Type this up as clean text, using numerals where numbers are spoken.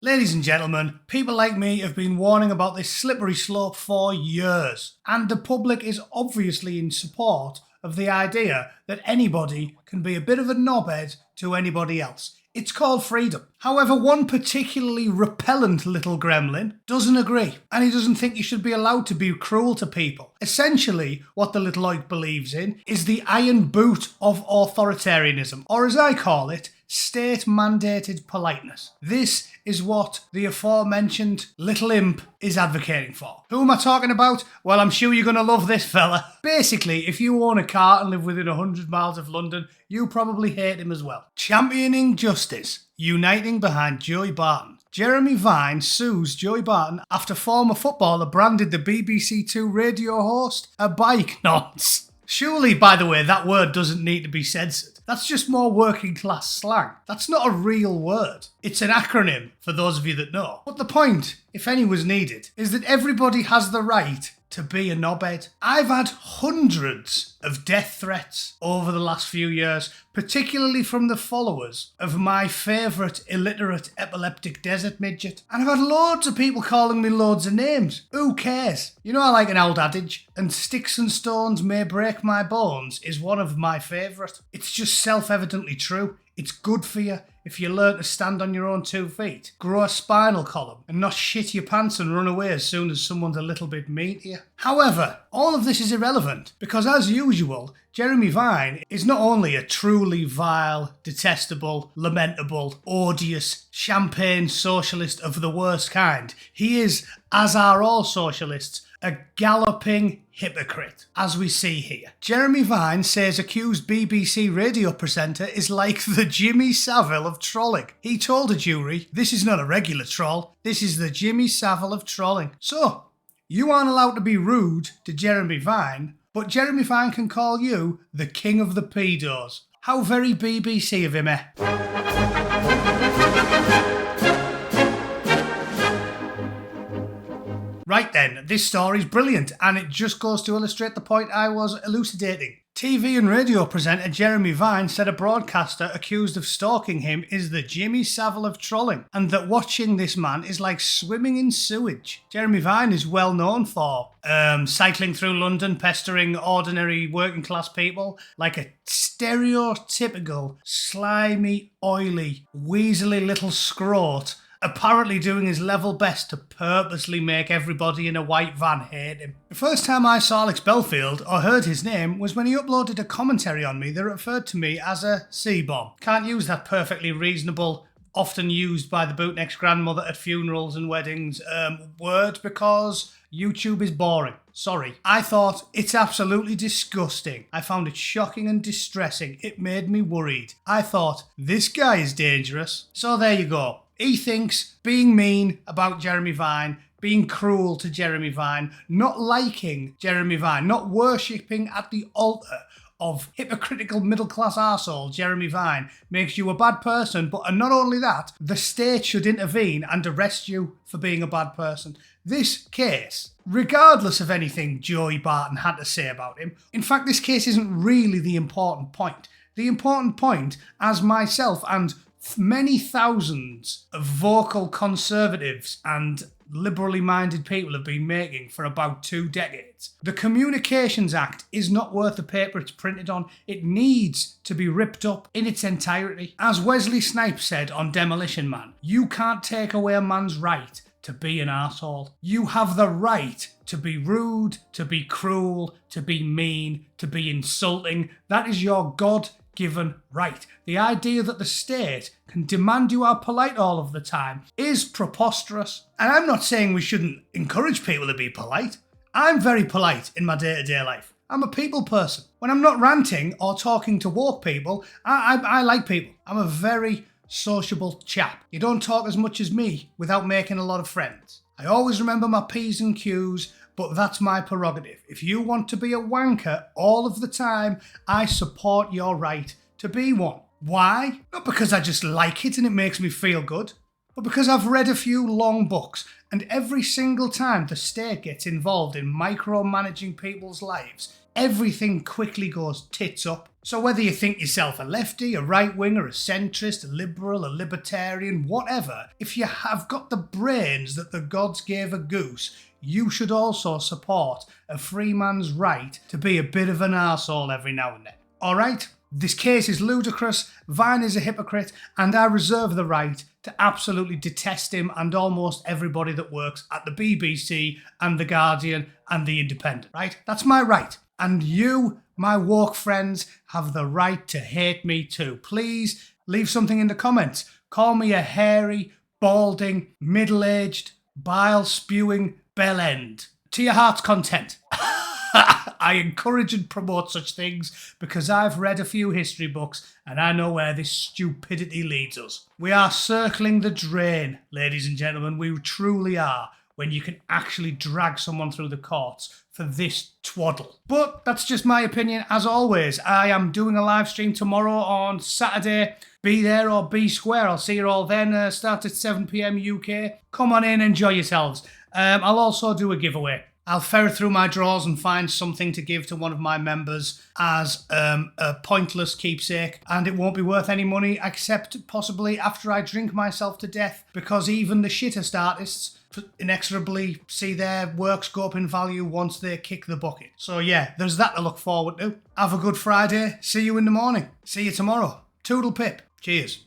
Ladies and gentlemen, people like me have been warning about this slippery slope for years, and the public is obviously in support of the idea that anybody can be a bit of a knobhead to anybody else. It's called freedom. However, one particularly repellent little gremlin doesn't agree, and he doesn't think you should be allowed to be cruel to people. Essentially, what the little oik believes in is the iron boot of authoritarianism, or as I call it, state-mandated politeness. This is what the aforementioned little imp is advocating for. Who am I talking about? Well, I'm sure you're going to love this fella. Basically, if you own a car and live within 100 miles of London, you probably hate him as well. Championing justice, uniting behind Joey Barton. Jeremy Vine sues Joey Barton after former footballer branded the BBC Two radio host a bike nonce. Surely, by the way, that word doesn't need to be censored. That's just more working class slang. That's not a real word. It's an acronym, for those of you that know. But the point, if any was needed, is that everybody has the right to be a knobhead. I've had hundreds of death threats over the last few years, particularly from the followers of my favourite illiterate epileptic desert midget. And I've had loads of people calling me loads of names. Who cares? You know, I like an old adage, and sticks and stones may break my bones is one of my favourite. It's just self-evidently true. It's good for you if you learn to stand on your own 2 feet, grow a spinal column, and not shit your pants and run away as soon as someone's a little bit mean to you. However, all of this is irrelevant because, as usual, Jeremy Vine is not only a truly vile, detestable, lamentable, odious, champagne socialist of the worst kind, he is, as are all socialists, a galloping hypocrite, as we see here. Jeremy Vine says accused BBC radio presenter is like the Jimmy Savile of trolling. He told a jury, "This is not a regular troll, this is the Jimmy Savile of trolling." So, you aren't allowed to be rude to Jeremy Vine, but Jeremy Vine can call you the king of the pedos. How very BBC of him, eh? Right then, this story's brilliant, and it just goes to illustrate the point I was elucidating. TV and radio presenter Jeremy Vine said a broadcaster accused of stalking him is the Jimmy Savile of trolling, and that watching this man is like swimming in sewage. Jeremy Vine is well known for cycling through London, pestering ordinary working class people like a stereotypical, slimy, oily, weaselly little scrot, apparently doing his level best to purposely make everybody in a white van hate him. The first time I saw Alex Belfield or heard his name was when he uploaded a commentary on me that referred to me as a C-bomb. Can't use that perfectly reasonable, often used by the Bootneck's grandmother at funerals and weddings word because YouTube is boring. Sorry. I thought it's absolutely disgusting. I found it shocking and distressing. It made me worried. I thought, this guy is dangerous. So there you go. He thinks being mean about Jeremy Vine, being cruel to Jeremy Vine, not liking Jeremy Vine, not worshipping at the altar of hypocritical middle-class arsehole Jeremy Vine makes you a bad person, but not only that, the state should intervene and arrest you for being a bad person. This case, regardless of anything Joey Barton had to say about him, in fact, this case isn't really the important point. The important point, as myself and many thousands of vocal conservatives and liberally minded people have been making for about 2 decades. The Communications Act is not worth the paper it's printed on. It needs to be ripped up in its entirety. As Wesley Snipes said on Demolition Man, you can't take away a man's right to be an arsehole. You have the right to be rude, to be cruel, to be mean, to be insulting. That is your God-given right. The idea that the state can demand you are polite all of the time is preposterous. And I'm not saying we shouldn't encourage people to be polite. I'm very polite in my day-to-day life. I'm a people person. When I'm not ranting or talking to woke people, I like people. I'm a very sociable chap. You don't talk as much as me without making a lot of friends. I always remember my P's and Q's, but that's my prerogative. If you want to be a wanker all of the time, I support your right to be one. Why? Not because I just like it and it makes me feel good. But because I've read a few long books, and every single time the state gets involved in micromanaging people's lives, everything quickly goes tits up. So whether you think yourself a lefty, a right-winger, a centrist, a liberal, a libertarian, whatever, if you have got the brains that the gods gave a goose, you should also support a free man's right to be a bit of an arsehole every now and then. Alright? This case is ludicrous, Vine is a hypocrite, and I reserve the right to absolutely detest him and almost everybody that works at the BBC and The Guardian and The Independent, right? That's my right. And you, my woke friends, have the right to hate me too. Please leave something in the comments. Call me a hairy, balding, middle-aged, bile-spewing bellend. To your heart's content. I encourage and promote such things because I've read a few history books and I know where this stupidity leads us. We are circling the drain, ladies and gentlemen. We truly are, when you can actually drag someone through the courts for this twaddle. But that's just my opinion. As always, I am doing a live stream tomorrow on Saturday. Be there or be square. I'll see you all then. Start at 7 p.m. UK. Come on in, enjoy yourselves. I'll also do a giveaway. I'll ferret through my drawers and find something to give to one of my members as a pointless keepsake, and it won't be worth any money except possibly after I drink myself to death, because even the shittest artists inexorably see their works go up in value once they kick the bucket. So yeah, there's that to look forward to. Have a good Friday. See you in the morning. See you tomorrow. Toodle pip. Cheers.